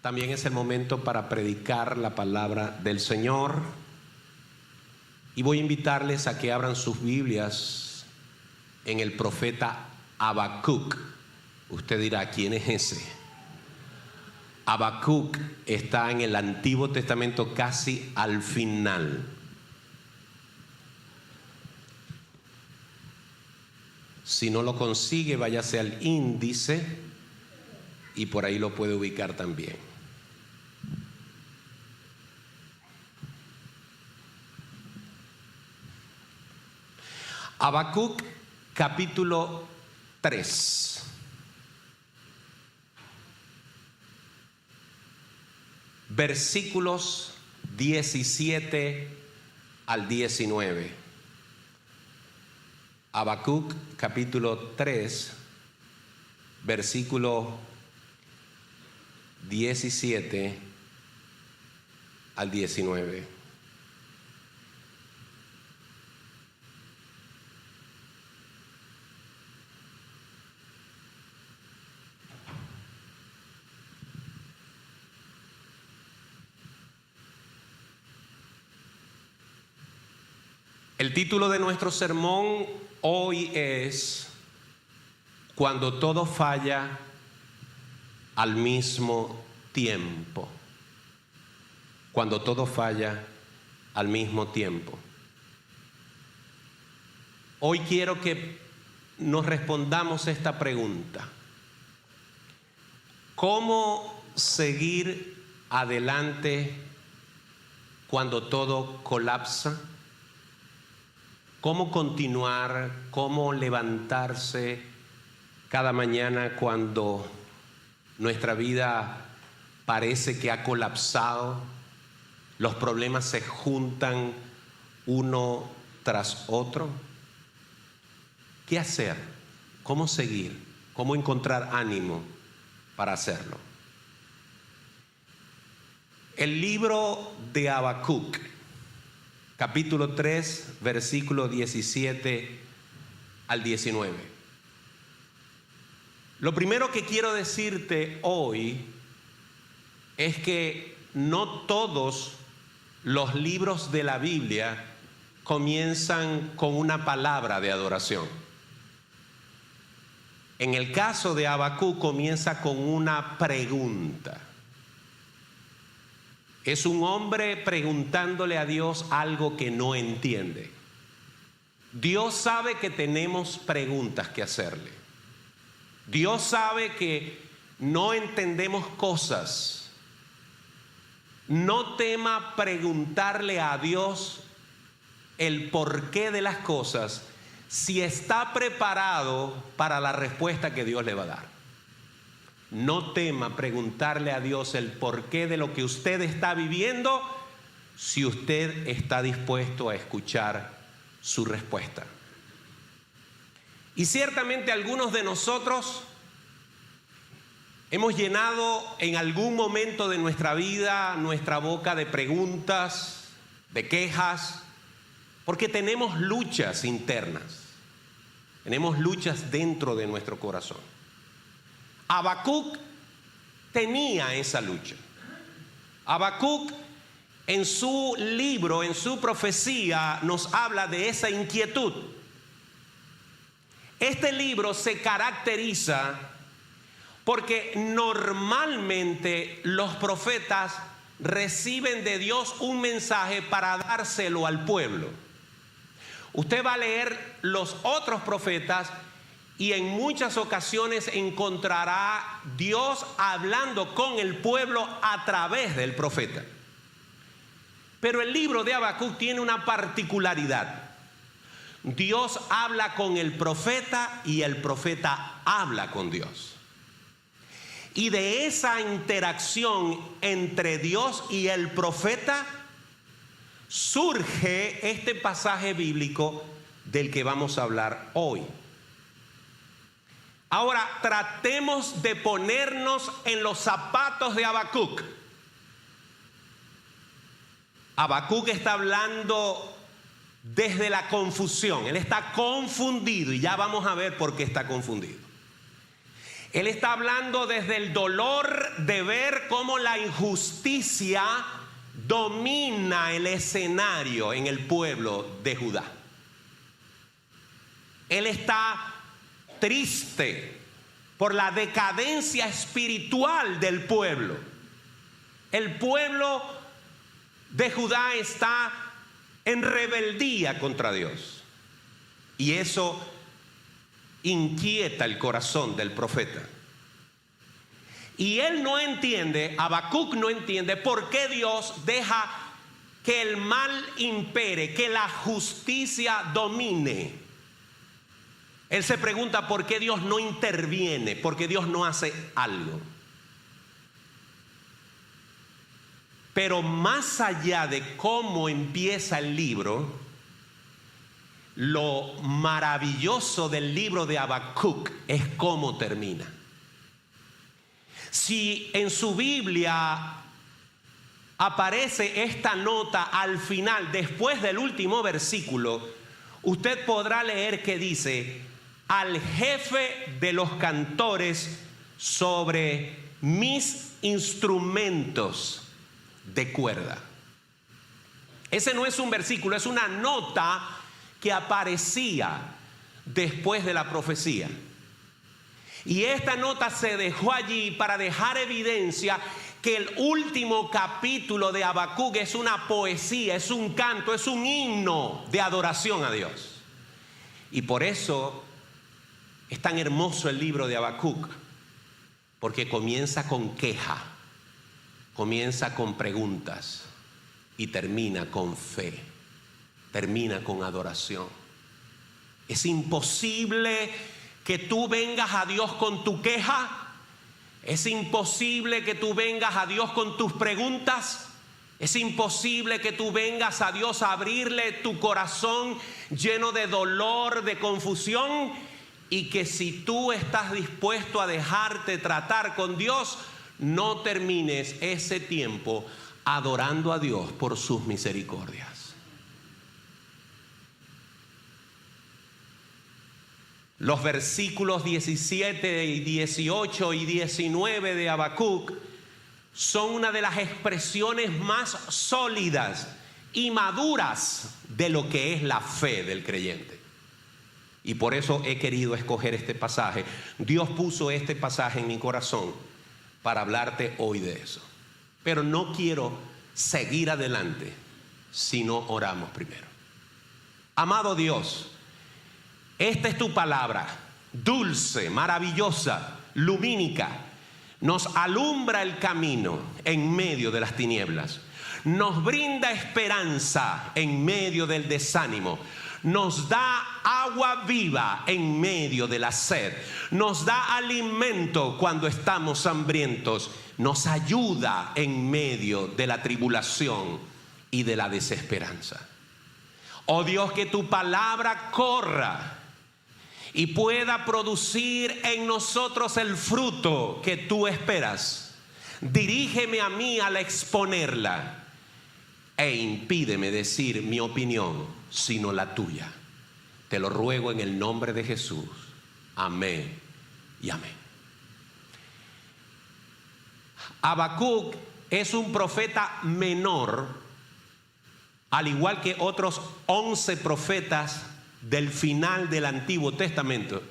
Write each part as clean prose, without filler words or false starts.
También es el momento para predicar la palabra del Señor. Y voy a invitarles a que abran sus Biblias en el profeta Habacuc. Usted dirá, ¿quién es ese? Habacuc está en el Antiguo Testamento casi al final. Si no lo consigue, váyase al índice y por ahí lo puede ubicar también. Habacuc capítulo 3. Versículos 17 al 19. Habacuc capítulo 3, versículo 17 al 19. El título de nuestro sermón hoy es Cuando todo falla al mismo tiempo. Cuando todo falla al mismo tiempo. Hoy quiero que nos respondamos esta pregunta. ¿Cómo seguir adelante cuando todo colapsa? ¿Cómo continuar? ¿Cómo levantarse cada mañana cuando nuestra vida parece que ha colapsado? Los problemas se juntan uno tras otro. ¿Qué hacer? ¿Cómo seguir? ¿Cómo encontrar ánimo para hacerlo? El libro de Habacuc, capítulo 3, versículo 17 al 19. Lo primero que quiero decirte hoy es que no todos los libros de la Biblia comienzan con una palabra de adoración. En el caso de Habacuc comienza con una pregunta. Es un hombre preguntándole a Dios algo que no entiende. Dios sabe que tenemos preguntas que hacerle. Dios sabe que no entendemos cosas. No tema preguntarle a Dios el porqué de las cosas si está preparado para la respuesta que Dios le va a dar. No tema preguntarle a Dios el porqué de lo que usted está viviendo si usted está dispuesto a escuchar su respuesta. Y ciertamente algunos de nosotros hemos llenado en algún momento de nuestra vida nuestra boca de preguntas, de quejas, porque tenemos luchas internas, tenemos luchas dentro de nuestro corazón. Habacuc tenía esa lucha. Habacuc en su libro, en su profecía, nos habla de esa inquietud. Este libro se caracteriza porque normalmente los profetas reciben de Dios un mensaje para dárselo al pueblo. Usted va a leer los otros profetas y en muchas ocasiones encontrará Dios hablando con el pueblo a través del profeta. Pero el libro de Habacuc tiene una particularidad. Dios habla con el profeta y el profeta habla con Dios. Y de esa interacción entre Dios y el profeta surge este pasaje bíblico del que vamos a hablar hoy. Ahora tratemos de ponernos en los zapatos de Habacuc. Habacuc está hablando desde la confusión. Él está confundido y ya vamos a ver por qué está confundido. Él está hablando desde el dolor de ver cómo la injusticia domina el escenario en el pueblo de Judá. Él está triste por la decadencia espiritual del pueblo. El pueblo de Judá está en rebeldía contra Dios. Y eso inquieta el corazón del profeta. Y él no entiende, Habacuc no entiende por qué Dios deja que el mal impere, que la justicia domine. Él se pregunta por qué Dios no interviene, por qué Dios no hace algo. Pero más allá de cómo empieza el libro, lo maravilloso del libro de Habacuc es cómo termina. Si en su Biblia aparece esta nota al final, después del último versículo, usted podrá leer que dice: al jefe de los cantores sobre mis instrumentos de cuerda. Ese no es un versículo, es una nota que aparecía después de la profecía. Y esta nota se dejó allí para dejar evidencia que el último capítulo de Habacuc es una poesía, es un canto, es un himno de adoración a Dios. Y por eso es tan hermoso el libro de Habacuc, porque comienza con queja, comienza con preguntas y termina con fe, termina con adoración. Es imposible que tú vengas a Dios con tu queja. Es imposible que tú vengas a Dios con tus preguntas. Es imposible que tú vengas a Dios a abrirle tu corazón lleno de dolor, de confusión, y que si tú estás dispuesto a dejarte tratar con Dios, no termines ese tiempo adorando a Dios por sus misericordias. Los versículos 17 y 18 y 19 de Habacuc son una de las expresiones más sólidas y maduras de lo que es la fe del creyente. Y por eso he querido escoger este pasaje. Dios puso este pasaje en mi corazón para hablarte hoy de eso. Pero no quiero seguir adelante si no oramos primero. Amado Dios, esta es tu palabra, dulce, maravillosa, lumínica. Nos alumbra el camino en medio de las tinieblas. Nos brinda esperanza en medio del desánimo. Nos da agua viva en medio de la sed. Nos da alimento cuando estamos hambrientos. Nos ayuda en medio de la tribulación y de la desesperanza. Oh Dios, que tu palabra corra y pueda producir en nosotros el fruto que tú esperas. Dirígeme a mí al exponerla e impídeme decir mi opinión, sino la tuya. Te lo ruego en el nombre de Jesús. Amén y amén. Habacuc es un profeta menor, al igual que otros 11 profetas del final del Antiguo Testamento.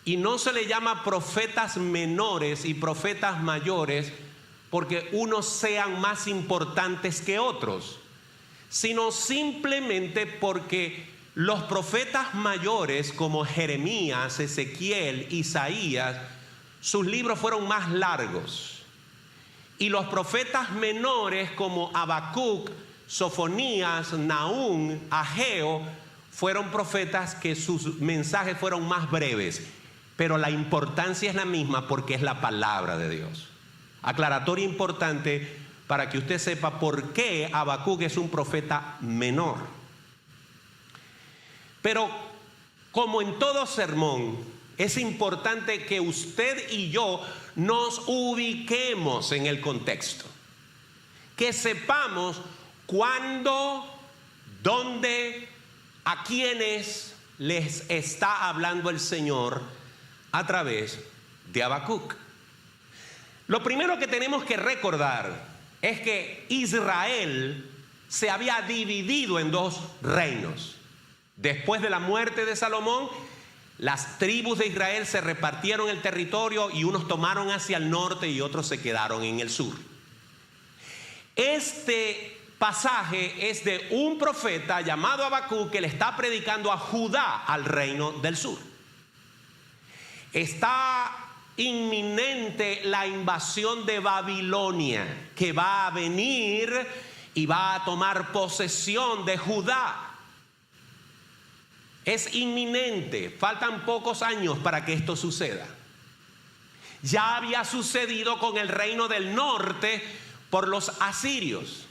Y no se le llama profetas menores y profetas mayores porque unos sean más importantes que otros, sino simplemente porque los profetas mayores como Jeremías, Ezequiel, Isaías, sus libros fueron más largos. Y los profetas menores como Habacuc, Sofonías, Nahum, Ageo, fueron profetas que sus mensajes fueron más breves, pero la importancia es la misma porque es la palabra de Dios. Aclaratorio importante para que usted sepa por qué Habacuc es un profeta menor. Pero como en todo sermón, es importante que usted y yo nos ubiquemos en el contexto, que sepamos cuándo, dónde, a quienes les está hablando el Señor a través de Habacuc. Lo primero que tenemos que recordar es que Israel se había dividido en dos reinos. Después de la muerte de Salomón, las tribus de Israel se repartieron el territorio y unos tomaron hacia el norte y otros se quedaron en el sur. Este pasaje es de un profeta llamado Habacuc que le está predicando a Judá, al reino del sur. Está inminente la invasión de Babilonia, que va a venir y va a tomar posesión de Judá. Es inminente, faltan pocos años para que esto suceda. Ya había sucedido con el reino del norte por los asirios.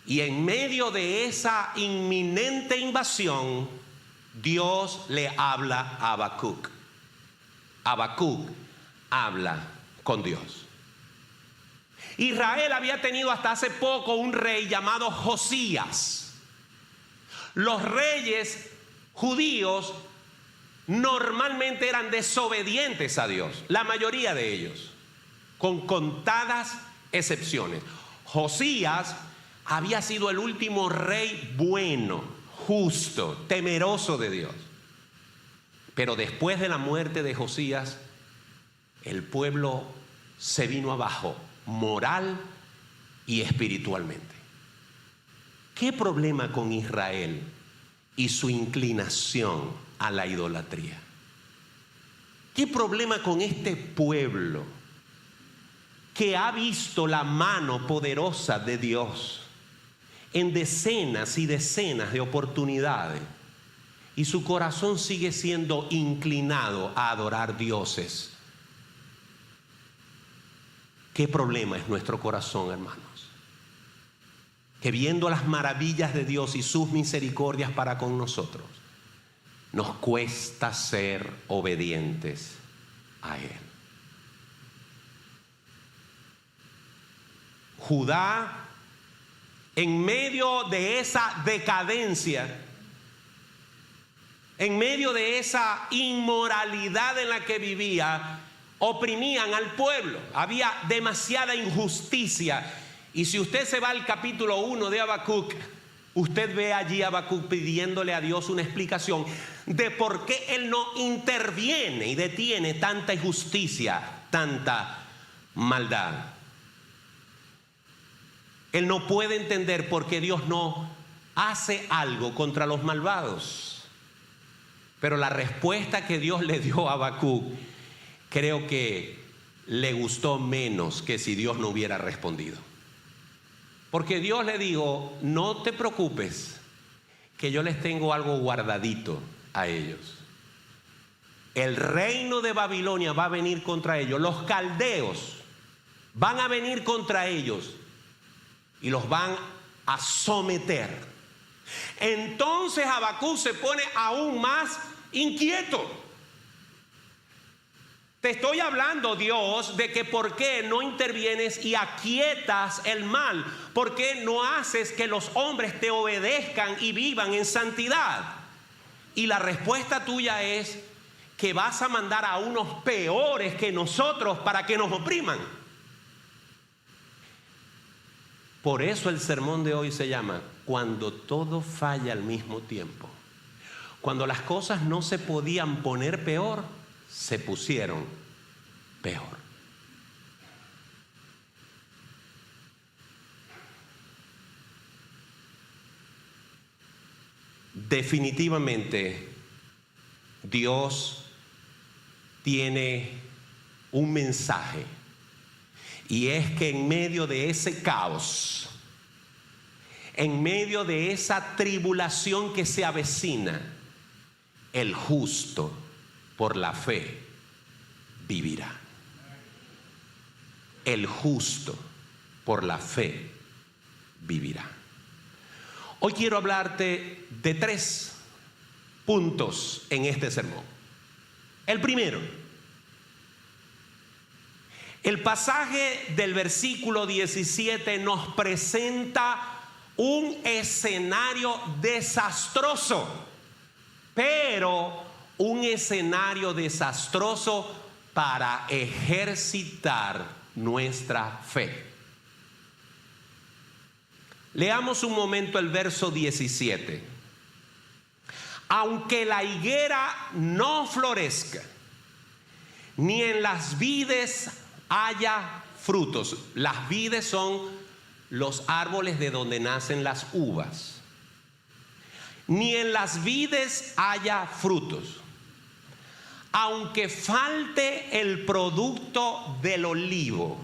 Y en medio de esa inminente invasión, Dios le habla a Habacuc. Habacuc habla con Dios. Israel había tenido hasta hace poco un rey llamado Josías. Los reyes judíos normalmente eran desobedientes a Dios, la mayoría de ellos, con contadas excepciones. Josías había sido el último rey bueno, justo, temeroso de Dios. Pero después de la muerte de Josías, el pueblo se vino abajo, moral y espiritualmente. ¿Qué problema con Israel y su inclinación a la idolatría? ¿Qué problema con este pueblo que ha visto la mano poderosa de Dios en decenas y decenas de oportunidades y su corazón sigue siendo inclinado a adorar dioses? ¿Qué problema es nuestro corazón, hermanos? Que viendo las maravillas de Dios y sus misericordias para con nosotros, nos cuesta ser obedientes a Él. Judá, en medio de esa decadencia, en medio de esa inmoralidad en la que vivía, oprimían al pueblo. Había demasiada injusticia. Y si usted se va al capítulo 1 de Habacuc, usted ve allí a Habacuc pidiéndole a Dios una explicación de por qué Él no interviene y detiene tanta injusticia, tanta maldad. Él no puede entender por qué Dios no hace algo contra los malvados. Pero la respuesta que Dios le dio a Habacuc, creo que le gustó menos que si Dios no hubiera respondido. Porque Dios le dijo: no te preocupes, que yo les tengo algo guardadito a ellos. El reino de Babilonia va a venir contra ellos. Los caldeos van a venir contra ellos y los van a someter. Entonces Habacuc se pone aún más inquieto. Te estoy hablando, Dios, de que por qué no intervienes y aquietas el mal. ¿Por qué no haces que los hombres te obedezcan y vivan en santidad? Y la respuesta tuya es que vas a mandar a unos peores que nosotros para que nos opriman. Por eso el sermón de hoy se llama Cuando todo falla al mismo tiempo. Cuando las cosas no se podían poner peor, se pusieron peor. Definitivamente, Dios tiene un mensaje, y es que en medio de ese caos, en medio de esa tribulación que se avecina, el justo por la fe vivirá. El justo por la fe vivirá. Hoy quiero hablarte de 3 puntos en este sermón. El primero, el pasaje del versículo 17 nos presenta un escenario desastroso, pero un escenario desastroso para ejercitar nuestra fe. Leamos un momento el verso 17. Aunque la higuera no florezca, ni en las vides haya frutos. Las vides son los árboles de donde nacen las uvas. Ni en las vides haya frutos. Aunque falte el producto del olivo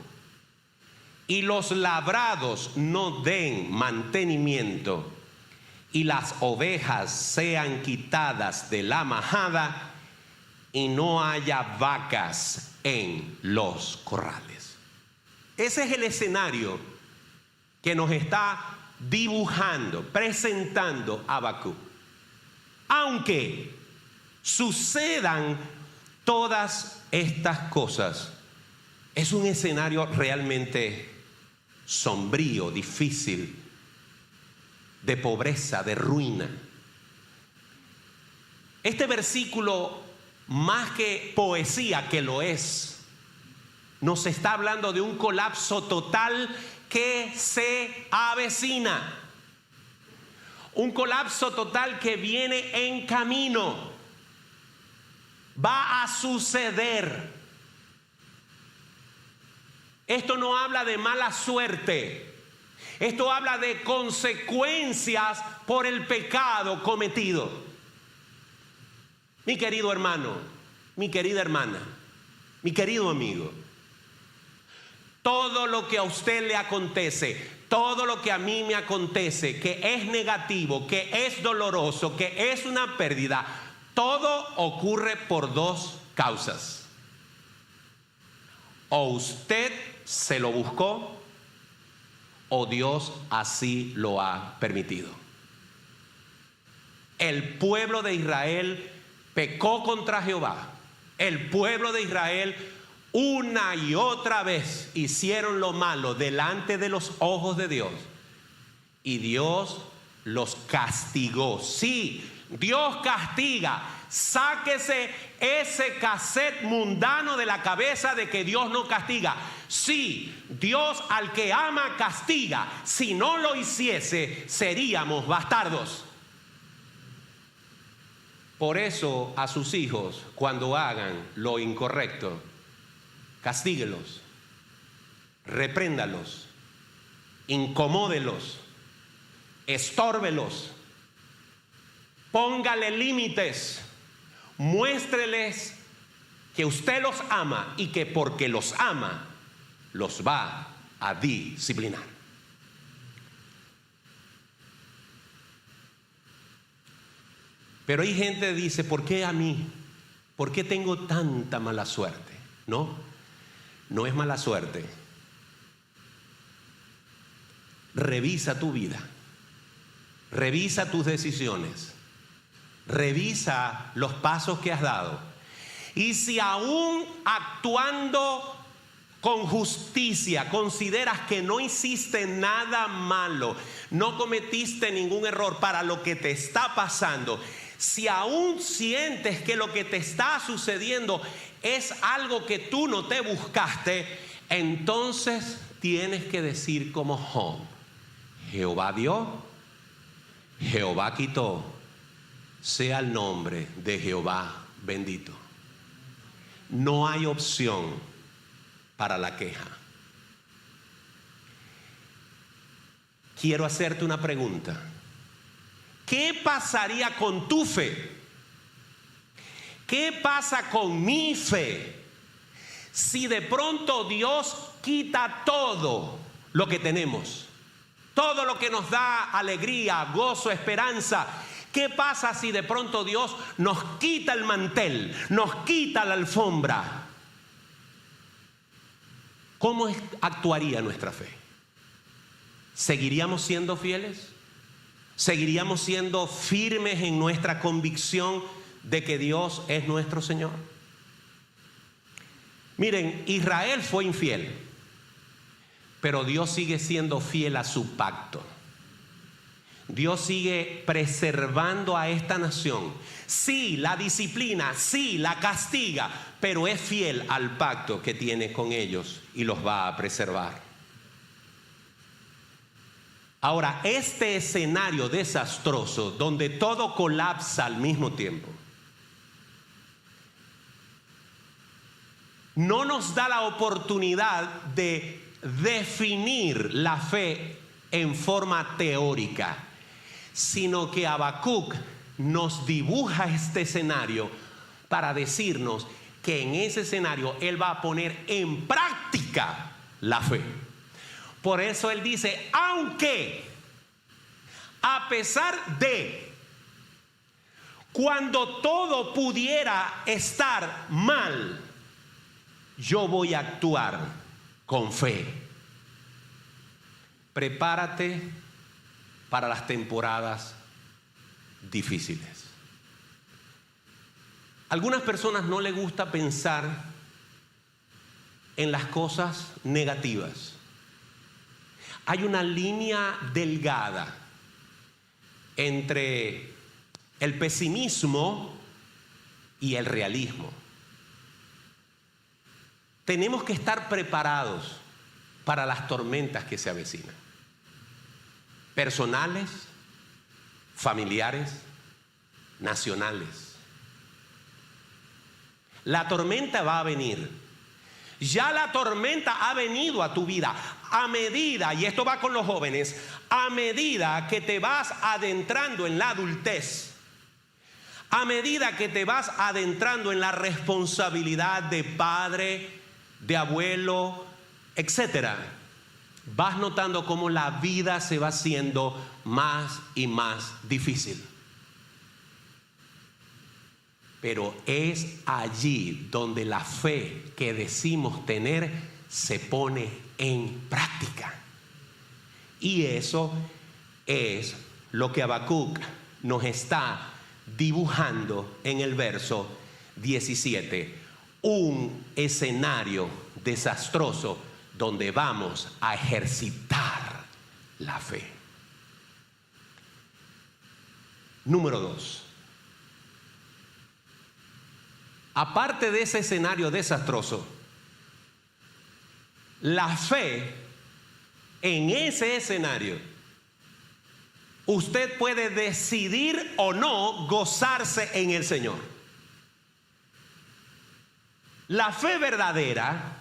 y los labrados no den mantenimiento y las ovejas sean quitadas de la majada y no haya vacas en los corrales. Ese es el escenario que nos está dibujando, presentando Habacuc. Aunque sucedan todas estas cosas, es un escenario realmente sombrío, difícil, de pobreza, de ruina. Este versículo, más que poesía, que lo es, nos está hablando de un colapso total que se avecina. Un colapso total que viene en camino. Va a suceder. Esto no habla de mala suerte. Esto habla de consecuencias por el pecado cometido. Mi querido hermano, mi querida hermana, mi querido amigo, todo lo que a usted le acontece, todo lo que a mí me acontece, que es negativo, que es doloroso, que es una pérdida, todo ocurre por dos causas. O usted se lo buscó, o Dios así lo ha permitido. El pueblo de Israel pecó contra Jehová. El pueblo de Israel una y otra vez hicieron lo malo delante de los ojos de Dios. Y Dios los castigó. Sí, Dios castiga. Sáquese ese cassette mundano de la cabeza de que Dios no castiga. Sí, Dios al que ama castiga. Si no lo hiciese, seríamos bastardos. Por eso a sus hijos, cuando hagan lo incorrecto, castíguelos, repréndalos, incomódelos, estórbelos, póngale límites, muéstreles que usted los ama y que porque los ama, los va a disciplinar. Pero hay gente que dice, ¿por qué a mí? ¿Por qué tengo tanta mala suerte? No, no es mala suerte. Revisa tu vida. Revisa tus decisiones. Revisa los pasos que has dado. Y si aún actuando con justicia consideras que no hiciste nada malo, no cometiste ningún error para lo que te está pasando, si aún sientes que lo que te está sucediendo es algo que tú no te buscaste, entonces tienes que decir como Job: Jehová dio, Jehová quitó, sea el nombre de Jehová bendito. No hay opción para la queja. Quiero hacerte una pregunta. ¿Qué pasaría con tu fe? ¿Qué pasa con mi fe si de pronto Dios quita todo lo que tenemos? Todo lo que nos da alegría, gozo, esperanza. ¿Qué pasa si de pronto Dios nos quita el mantel, nos quita la alfombra? ¿Cómo actuaría nuestra fe? ¿Seguiríamos siendo fieles? ¿Seguiríamos siendo firmes en nuestra convicción de que Dios es nuestro Señor? Miren, Israel fue infiel, pero Dios sigue siendo fiel a su pacto. Dios sigue preservando a esta nación. Sí, la disciplina, sí, la castiga, pero es fiel al pacto que tiene con ellos y los va a preservar. Ahora, este escenario desastroso, donde todo colapsa al mismo tiempo, no nos da la oportunidad de definir la fe en forma teórica, sino que Habacuc nos dibuja este escenario para decirnos que en ese escenario él va a poner en práctica la fe. Por eso él dice, aunque, a pesar de, cuando todo pudiera estar mal, yo voy a actuar con fe. Prepárate para las temporadas difíciles. Algunas personas no les gusta pensar en las cosas negativas. Hay una línea delgada entre el pesimismo y el realismo. Tenemos que estar preparados para las tormentas que se avecinan. Personales, familiares, nacionales. La tormenta va a venir. Ya la tormenta ha venido a tu vida. A medida, y esto va con los jóvenes, a medida que te vas adentrando en la adultez, a medida que te vas adentrando en la responsabilidad de padre, de abuelo, etcétera, vas notando cómo la vida se va haciendo más y más difícil. Pero es allí donde la fe que decimos tener se pone en práctica. Y eso es lo que Habacuc nos está dibujando en el verso 17. Un escenario desastroso donde vamos a ejercitar la fe. Número 2. Aparte de ese escenario desastroso, la fe en ese escenario, usted puede decidir o no gozarse en el Señor. La fe verdadera,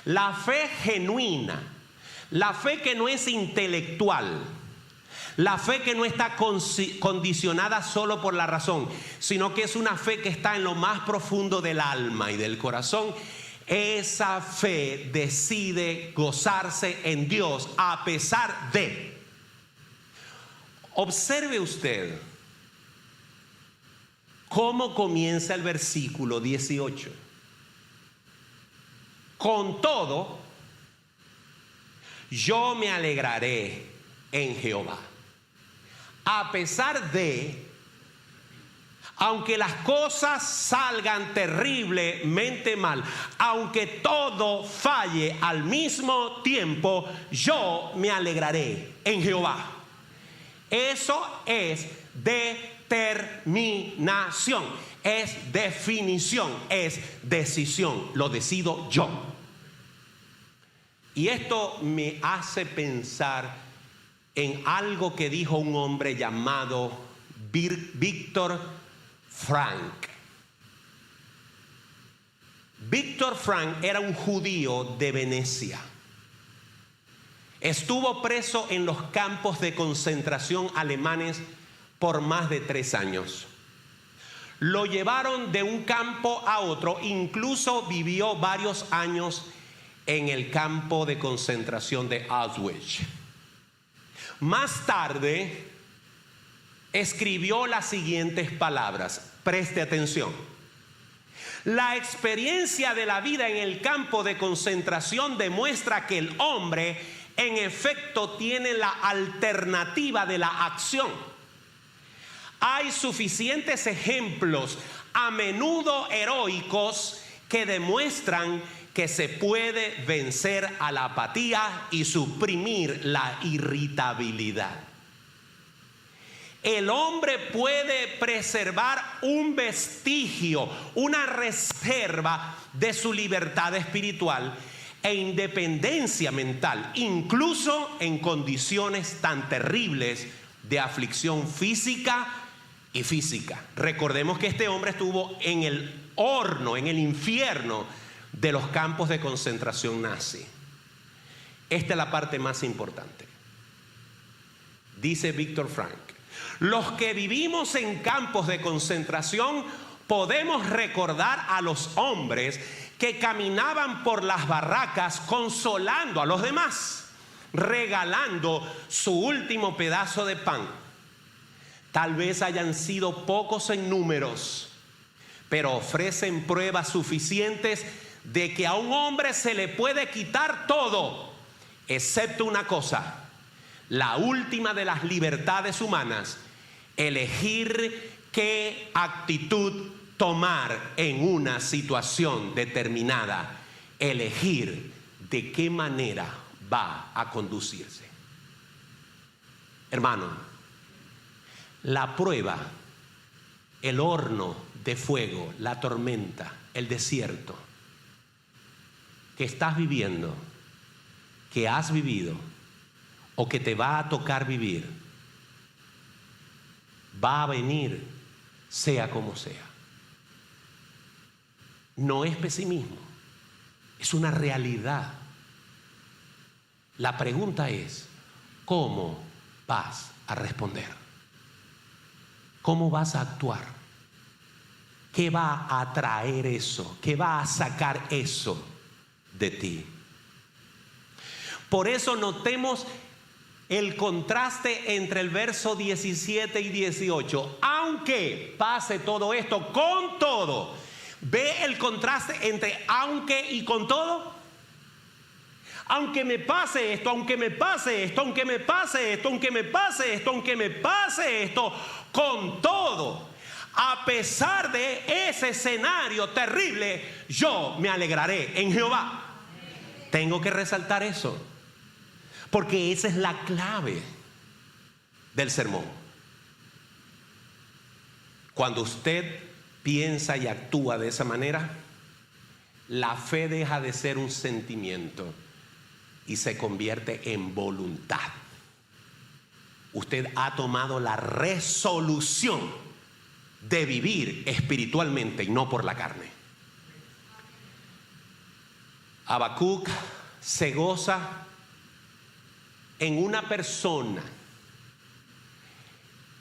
la fe genuina, la fe que no es intelectual, la fe que no está condicionada solo por la razón, sino que es una fe que está en lo más profundo del alma y del corazón. Esa fe decide gozarse en Dios a pesar de. Observe usted cómo comienza el versículo 18. Con todo, yo me alegraré en Jehová. A pesar de, aunque las cosas salgan terriblemente mal, aunque todo falle al mismo tiempo, yo me alegraré en Jehová. Eso es determinación, es definición, es decisión. Lo decido yo. Y esto me hace pensar en algo que dijo un hombre llamado Viktor Frankl. Viktor Frankl era un judío de Venecia. Estuvo preso en los campos de concentración alemanes por más de 3 años. Lo llevaron de un campo a otro, incluso vivió varios años en el campo de concentración de Auschwitz. Más tarde escribió las siguientes palabras, preste atención. La experiencia de la vida en el campo de concentración demuestra que el hombre en efecto tiene la alternativa de la acción. Hay suficientes ejemplos, a menudo heroicos, que demuestran que se puede vencer a la apatía y suprimir la irritabilidad. el hombre puede preservar un vestigio, una reserva de su libertad espiritual e independencia mental, incluso en condiciones tan terribles de aflicción física y física. Recordemos que este hombre estuvo en el horno, en el infierno de los campos de concentración nazi. Esta es la parte más importante. Dice Víctor Frank: los que vivimos en campos de concentración podemos recordar a los hombres que caminaban por las barracas consolando a los demás, regalando su último pedazo de pan. Tal vez hayan sido pocos en números, pero ofrecen pruebas suficientes de que a un hombre se le puede quitar todo, excepto una cosa: la última de las libertades humanas, elegir qué actitud tomar en una situación determinada, elegir de qué manera va a conducirse. Hermano, la prueba, el horno de fuego, la tormenta, el desierto que estás viviendo, que has vivido o que te va a tocar vivir, va a venir sea como sea. No es pesimismo, es una realidad. La pregunta es: ¿cómo vas a responder? ¿Cómo vas a actuar? ¿Qué va a traer eso? ¿Qué va a sacar eso de ti? Por eso notemos el contraste entre el verso 17 y 18. Aunque pase todo esto, con todo. ¿Ve el contraste entre aunque y con todo? Aunque me pase esto, aunque me pase esto, aunque me pase esto, aunque me pase esto, aunque me pase esto, con todo, a pesar de ese escenario terrible, yo me alegraré en Jehová. Tengo que resaltar eso, porque esa es la clave del sermón. Cuando usted piensa y actúa de esa manera, la fe deja de ser un sentimiento y se convierte en voluntad. Usted ha tomado la resolución de vivir espiritualmente y no por la carne. Habacuc se goza en una persona.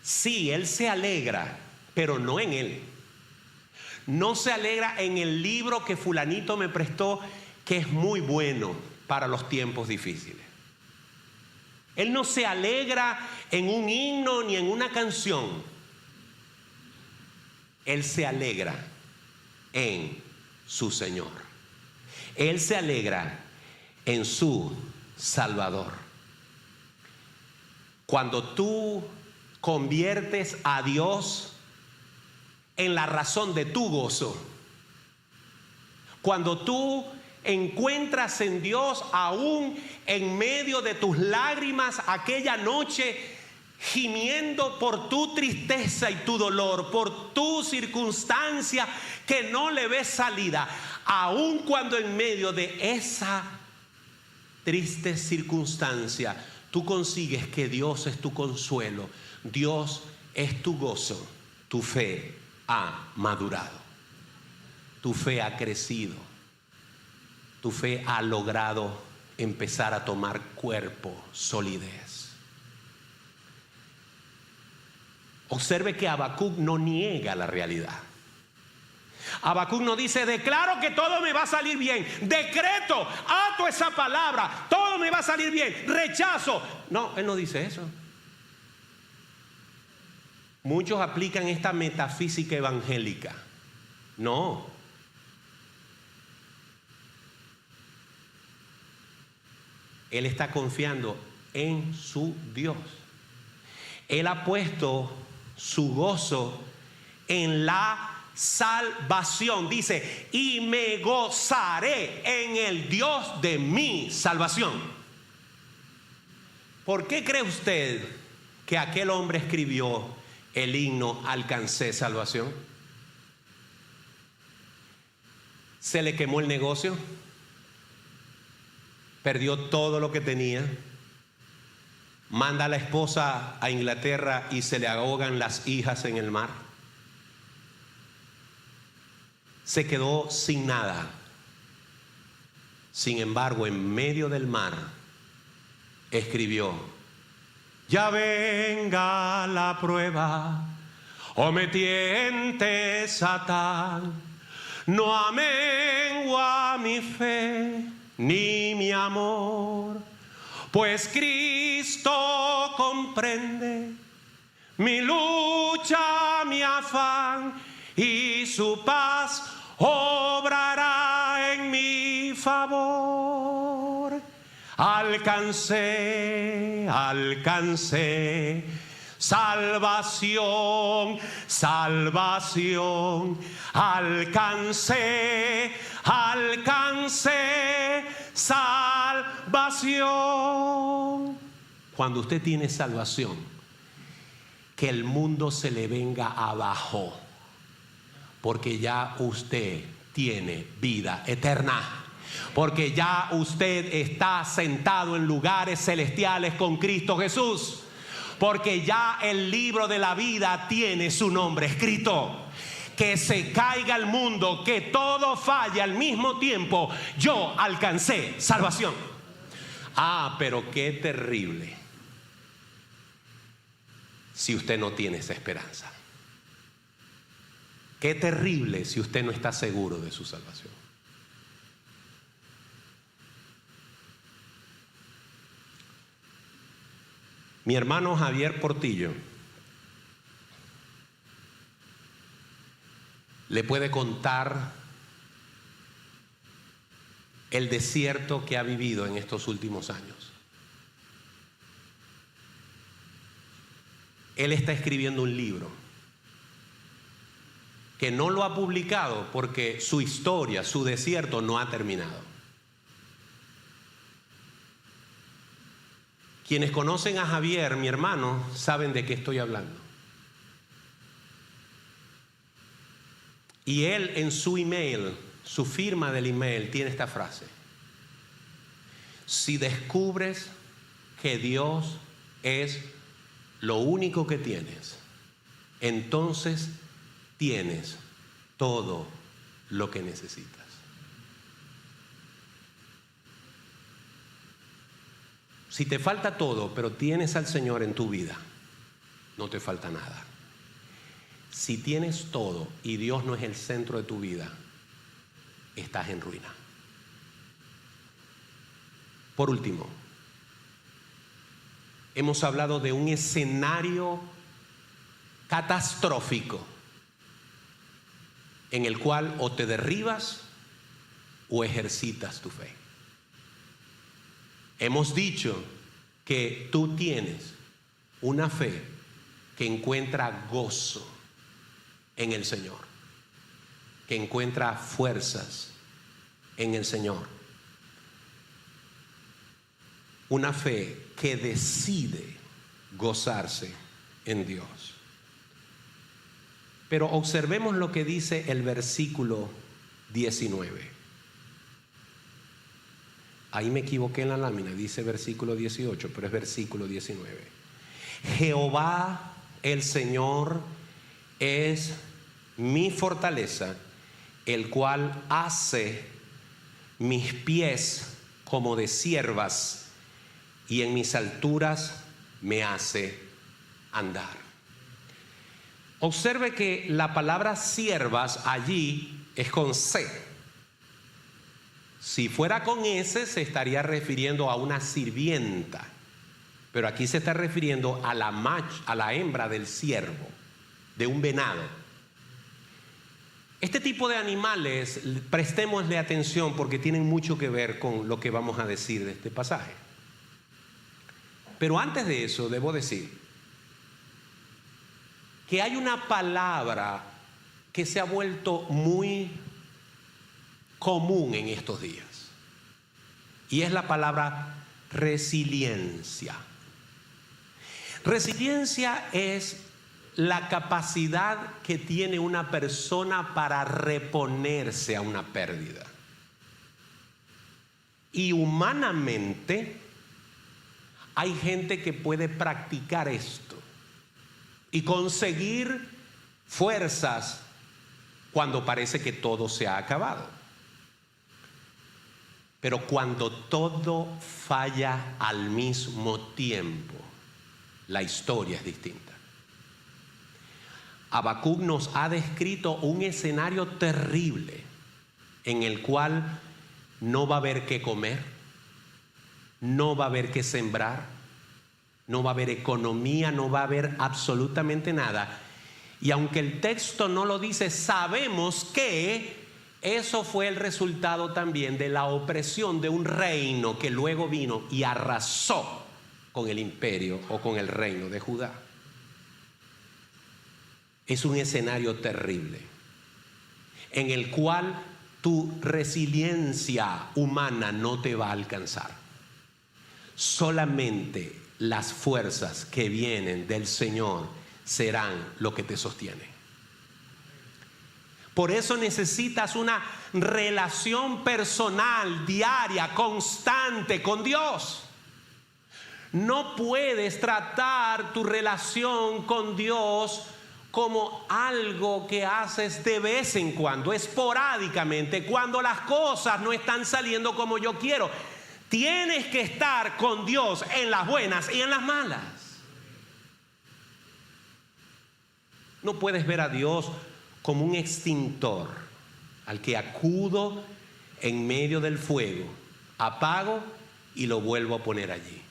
Sí, él se alegra, pero no en él. No se alegra en el libro que fulanito me prestó, que es muy bueno para los tiempos difíciles. Él no se alegra en un himno ni en una canción. Él se alegra en su Señor. Él se alegra en su Salvador. Cuando tú conviertes a Dios en la razón de tu gozo, cuando tú encuentras en Dios aún en medio de tus lágrimas aquella noche, gimiendo por tu tristeza y tu dolor, por tu circunstancia que no le ves salida, aun cuando en medio de esa triste circunstancia tú consigues que Dios es tu consuelo, Dios es tu gozo, tu fe ha madurado, tu fe ha crecido, tu fe ha logrado empezar a tomar cuerpo, solidez. Observe que Habacuc no niega la realidad. Habacuc no dice: declaro que todo me va a salir bien, decreto, ato esa palabra, todo me va a salir bien, rechazo. No, él no dice eso. Muchos aplican esta metafísica evangélica. No. Él está confiando en su Dios. Él ha puesto su gozo en la salvación. Dice: y me gozaré en el Dios de mi salvación. ¿Por qué cree usted que aquel hombre escribió el himno Alcancé salvación? Se le quemó el negocio, perdió todo lo que tenía, manda a la esposa a Inglaterra y se le ahogan las hijas en el mar. Se quedó sin nada. Sin embargo, en medio del mar escribió: ya venga la prueba, o me tiente Satán, no amengua mi fe ni mi amor, pues Cristo comprende mi lucha, mi afán, y su paz obrará en mi favor. Alcancé, alcancé salvación, salvación. Alcancé, alcancé salvación. Cuando usted tiene salvación, que el mundo se le venga abajo, porque ya usted tiene vida eterna. Porque ya usted está sentado en lugares celestiales con Cristo Jesús. Porque ya el libro de la vida tiene su nombre escrito. Que se caiga el mundo, que todo falle al mismo tiempo, yo alcancé salvación. Ah, pero qué terrible si usted no tiene esa esperanza. Qué terrible si usted no está seguro de su salvación. Mi hermano Javier Portillo le puede contar el desierto que ha vivido en estos últimos años. Él está escribiendo un libro que no lo ha publicado porque su historia, su desierto no ha terminado. Quienes conocen a Javier, mi hermano, saben de qué estoy hablando. Y él en su email, su firma del email, tiene esta frase: si descubres que Dios es lo único que tienes, entonces tienes todo lo que necesitas. Si te falta todo, pero tienes al Señor en tu vida, no te falta nada. Si tienes todo y Dios no es el centro de tu vida, estás en ruina. Por último, hemos hablado de un escenario catastrófico en el cual o te derribas o ejercitas tu fe. Hemos dicho que tú tienes una fe que encuentra gozo en el Señor, que encuentra fuerzas en el Señor. Una fe que decide gozarse en Dios. Pero observemos lo que dice el versículo 19. Ahí me equivoqué en la lámina, dice versículo 18, pero es versículo 19. Jehová el Señor es mi fortaleza, el cual hace mis pies como de ciervas y en mis alturas me hace andar. Observe que la palabra siervas allí es con C. Si fuera con S se estaría refiriendo a una sirvienta, pero aquí se está refiriendo a la hembra del ciervo, de un venado. Este tipo de animales, prestémosle atención porque tienen mucho que ver con lo que vamos a decir de este pasaje. Pero antes de eso debo decir que hay una palabra que se ha vuelto muy común en estos días, y es la palabra resiliencia. Resiliencia es la capacidad que tiene una persona para reponerse a una pérdida. Y humanamente hay gente que puede practicar esto y conseguir fuerzas cuando parece que todo se ha acabado. Pero cuando todo falla al mismo tiempo, la historia es distinta. Habacuc nos ha descrito un escenario terrible en el cual no va a haber qué comer, no va a haber qué sembrar, no va a haber economía, no va a haber absolutamente nada. Y aunque el texto no lo dice, sabemos que eso fue el resultado también de la opresión de un reino que luego vino y arrasó con el imperio o con el reino de Judá. Es un escenario terrible en el cual tu resiliencia humana no te va a alcanzar. Solamente las fuerzas que vienen del Señor serán lo que te sostiene. Por eso necesitas una relación personal, diaria, constante con Dios. No puedes tratar tu relación con Dios como algo que haces de vez en cuando, esporádicamente, cuando las cosas no están saliendo como yo quiero. Tienes que estar con Dios en las buenas y en las malas. No puedes ver a Dios como un extintor al que acudo en medio del fuego, apago y lo vuelvo a poner allí.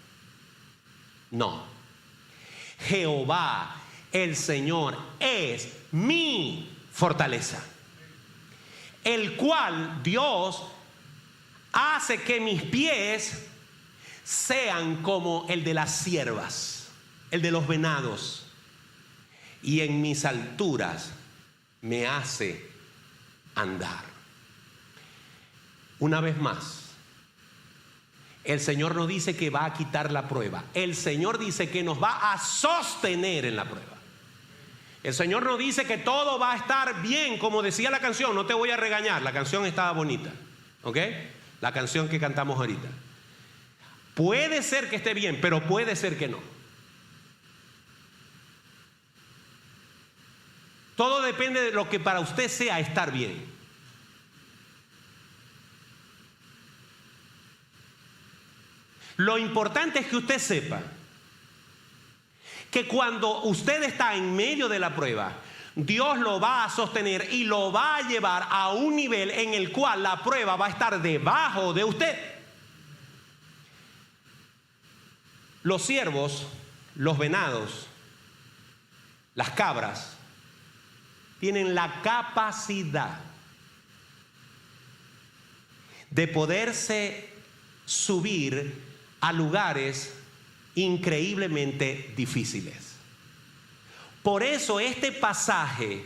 No. Jehová, el Señor, es mi fortaleza, el cual Dios hace que mis pies sean como el de las ciervas, el de los venados, y en mis alturas me hace andar. Una vez más, el Señor no dice que va a quitar la prueba. El Señor dice que nos va a sostener en la prueba. El Señor no dice que todo va a estar bien, como decía la canción. No te voy a regañar, la canción estaba bonita, ¿ok? La canción que cantamos ahorita. Puede ser que esté bien, pero puede ser que no. Todo depende de lo que para usted sea estar bien. Lo importante es que usted sepa que cuando usted está en medio de la prueba, Dios lo va a sostener y lo va a llevar a un nivel en el cual la prueba va a estar debajo de usted. Los ciervos, los venados, las cabras, tienen la capacidad de poderse subir a lugares increíblemente difíciles. Por eso este pasaje,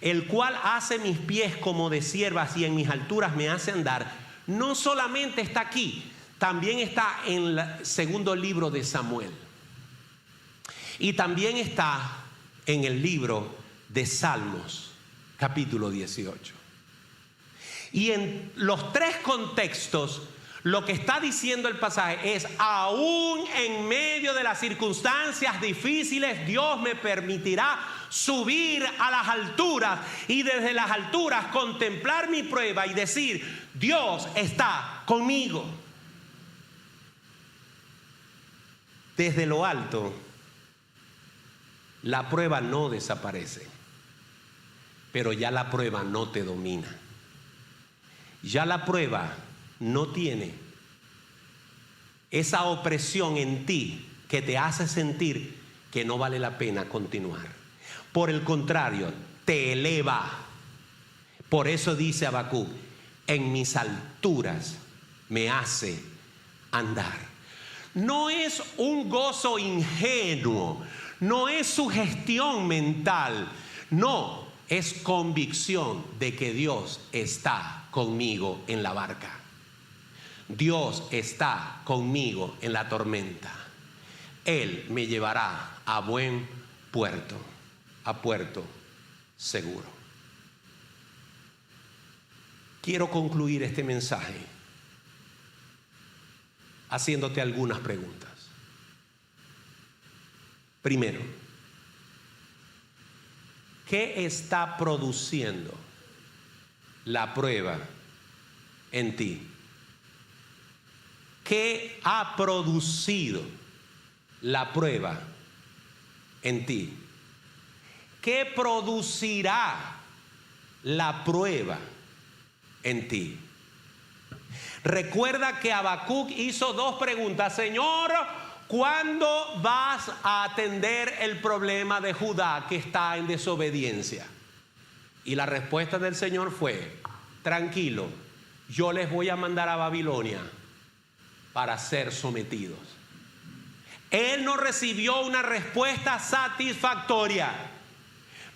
el cual hace mis pies como de ciervas y en mis alturas me hace andar, no solamente está aquí, también está en el segundo libro de Samuel. Y también está en el libro de Salmos, capítulo 18. Y en los tres contextos, lo que está diciendo el pasaje es: aún en medio de las circunstancias difíciles, Dios me permitirá subir a las alturas y desde las alturas contemplar mi prueba y decir: Dios está conmigo. Desde lo alto, la prueba no desaparece, pero ya la prueba no te domina. Ya la prueba no tiene esa opresión en ti que te hace sentir que no vale la pena continuar. Por el contrario, te eleva. Por eso dice Habacuc: en mis alturas me hace andar. No es un gozo ingenuo, no es sugestión mental, no, es convicción de que Dios está conmigo en la barca. Dios está conmigo en la tormenta. Él me llevará a buen puerto, a puerto seguro. Quiero concluir este mensaje haciéndote algunas preguntas. Primero, ¿qué está produciendo la prueba en ti? ¿Qué ha producido la prueba en ti? ¿Qué producirá la prueba en ti? Recuerda que Habacuc hizo dos preguntas. Señor, ¿cuándo vas a atender el problema de Judá que está en desobediencia? Y la respuesta del Señor fue: tranquilo, yo les voy a mandar a Babilonia para ser sometidos. Él no recibió una respuesta satisfactoria,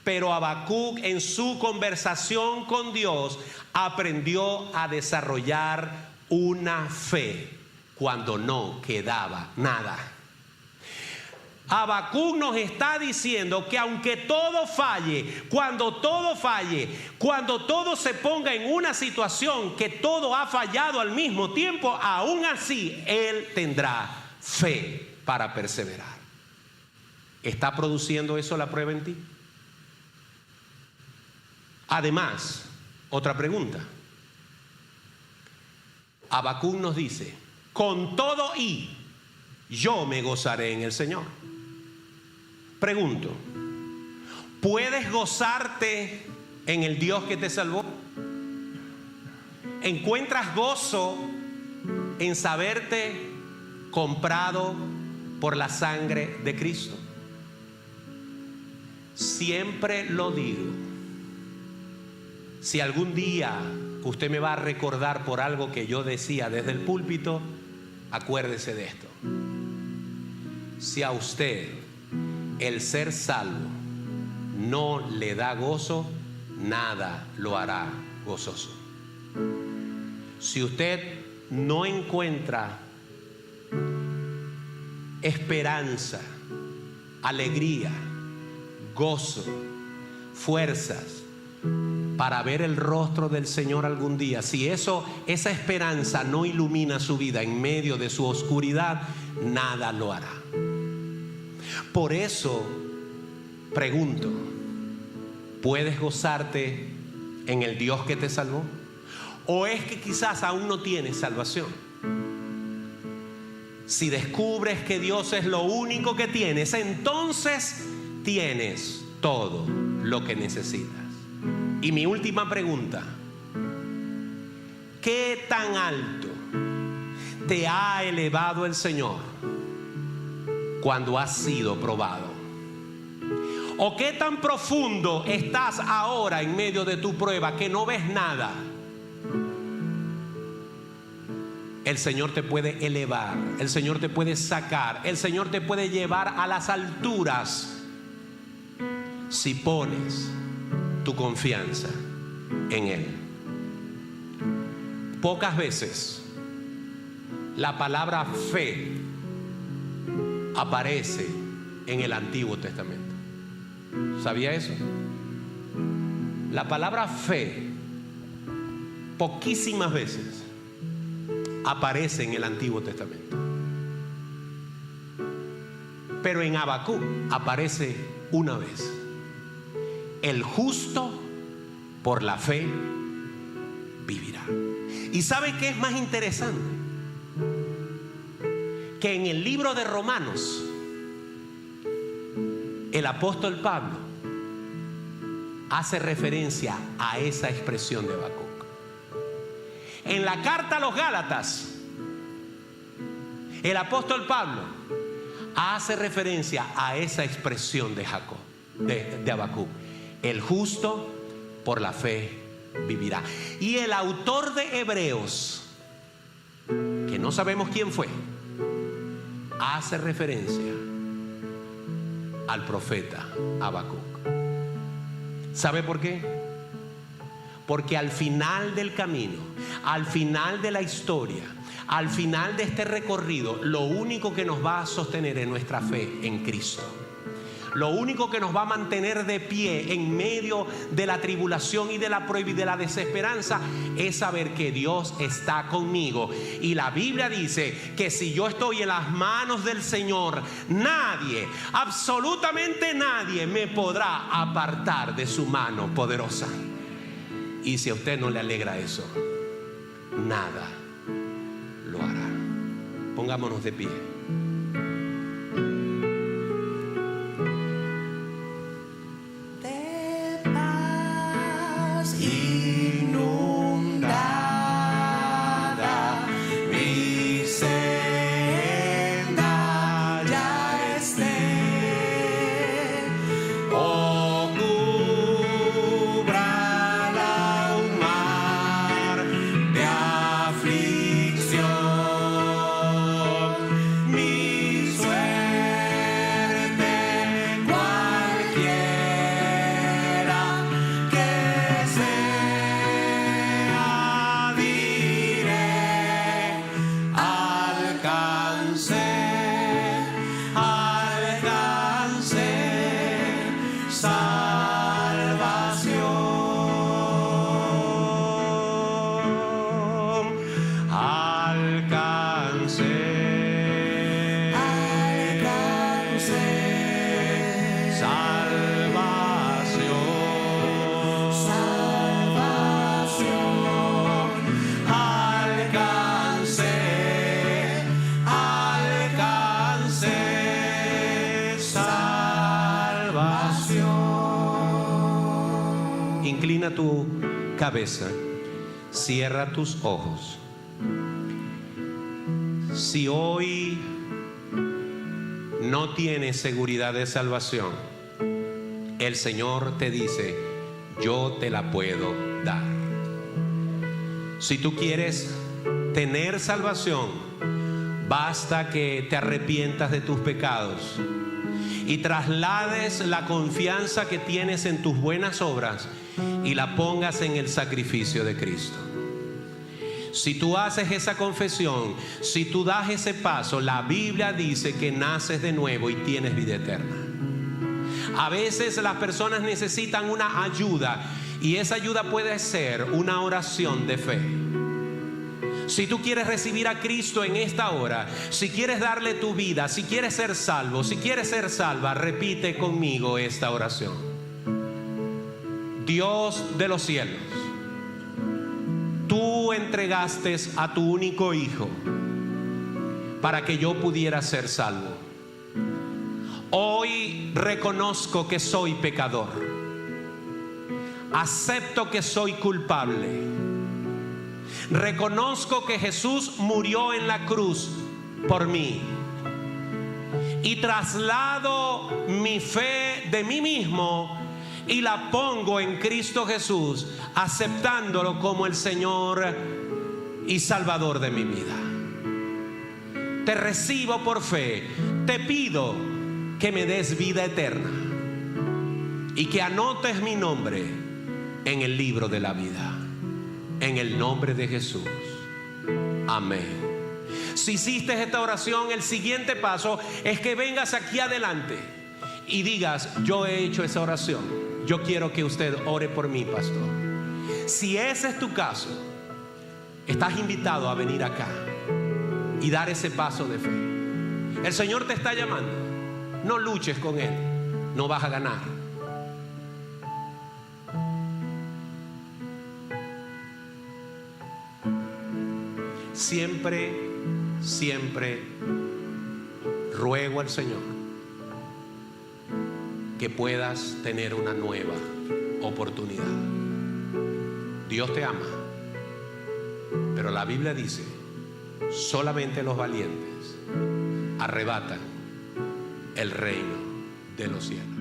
pero Habacuc, en su conversación con Dios, aprendió a desarrollar una fe cuando no quedaba nada. Habacuc nos está diciendo que aunque todo falle, cuando todo se ponga en una situación que todo ha fallado al mismo tiempo, aún así Él tendrá fe para perseverar. ¿Está produciendo eso la prueba en ti? Además, otra pregunta. Habacuc nos dice: con todo y yo me gozaré en el Señor. Pregunto, ¿puedes gozarte en el Dios que te salvó? ¿Encuentras gozo en saberte comprado por la sangre de Cristo? Siempre lo digo. Si algún día usted me va a recordar por algo que yo decía desde el púlpito, acuérdese de esto. Si a usted el ser salvo no le da gozo, nada lo hará gozoso. Si usted no encuentra esperanza, alegría, gozo, fuerzas para ver el rostro del Señor algún día, si esa esperanza no ilumina su vida en medio de su oscuridad, nada lo hará. Por eso pregunto, ¿puedes gozarte en el Dios que te salvó? ¿O es que quizás aún no tienes salvación? Si descubres que Dios es lo único que tienes, entonces tienes todo lo que necesitas. Y mi última pregunta: ¿qué tan alto te ha elevado el Señor cuando has sido probado? ¿O qué tan profundo estás ahora en medio de tu prueba que no ves nada? El Señor te puede elevar, el Señor te puede sacar, el Señor te puede llevar a las alturas si pones tu confianza en Él. Pocas veces la palabra fe aparece en el Antiguo Testamento. ¿Sabía eso? La palabra fe poquísimas veces aparece en el Antiguo Testamento, pero en Habacuc aparece una vez: el justo por la fe vivirá. ¿Y sabe qué es más interesante? Que en el libro de Romanos el apóstol Pablo hace referencia a esa expresión de Habacuc. En la carta a los Gálatas, el apóstol Pablo hace referencia a esa expresión de Habacuc: el justo por la fe vivirá. Y el autor de Hebreos, que no sabemos quién fue, hace referencia al profeta Habacuc. ¿Sabe por qué? Porque al final del camino, al final de la historia, al final de este recorrido, lo único que nos va a sostener es nuestra fe en Cristo. Lo único que nos va a mantener de pie en medio de la tribulación y de la prueba y de la desesperanza es saber que Dios está conmigo. Y la Biblia dice que si yo estoy en las manos del Señor, nadie, absolutamente nadie, me podrá apartar de su mano poderosa. Y si a usted no le alegra eso, nada lo hará. Pongámonos de pie. Inclina tu cabeza, cierra tus ojos. Si hoy no tienes seguridad de salvación, el Señor te dice: yo te la puedo dar. Si tú quieres tener salvación, basta que te arrepientas de tus pecados y traslades la confianza que tienes en tus buenas obras y la pongas en el sacrificio de Cristo. Si tú haces esa confesión, si tú das ese paso, la Biblia dice que naces de nuevo y tienes vida eterna. A veces las personas necesitan una ayuda, y esa ayuda puede ser una oración de fe. Si tú quieres recibir a Cristo en esta hora, si quieres darle tu vida, si quieres ser salvo, si quieres ser salva, repite conmigo esta oración. Dios de los cielos, tú entregaste a tu único Hijo para que yo pudiera ser salvo. Hoy reconozco que soy pecador. Acepto que soy culpable. Reconozco que Jesús murió en la cruz por mí. Y traslado mi fe de mí mismo y la pongo en Cristo Jesús, aceptándolo como el Señor y Salvador de mi vida. Te recibo por fe. Te pido que me des vida eterna y que anotes mi nombre en el libro de la vida. En el nombre de Jesús. Amén. Si hiciste esta oración, el siguiente paso es que vengas aquí adelante y digas: yo he hecho esa oración. Yo quiero que usted ore por mí, pastor. Si ese es tu caso, estás invitado a venir acá y dar ese paso de fe. El Señor te está llamando. No luches con Él. No vas a ganar. Siempre ruego al Señor que puedas tener una nueva oportunidad. Dios te ama, pero la Biblia dice: solamente los valientes arrebatan el reino de los cielos.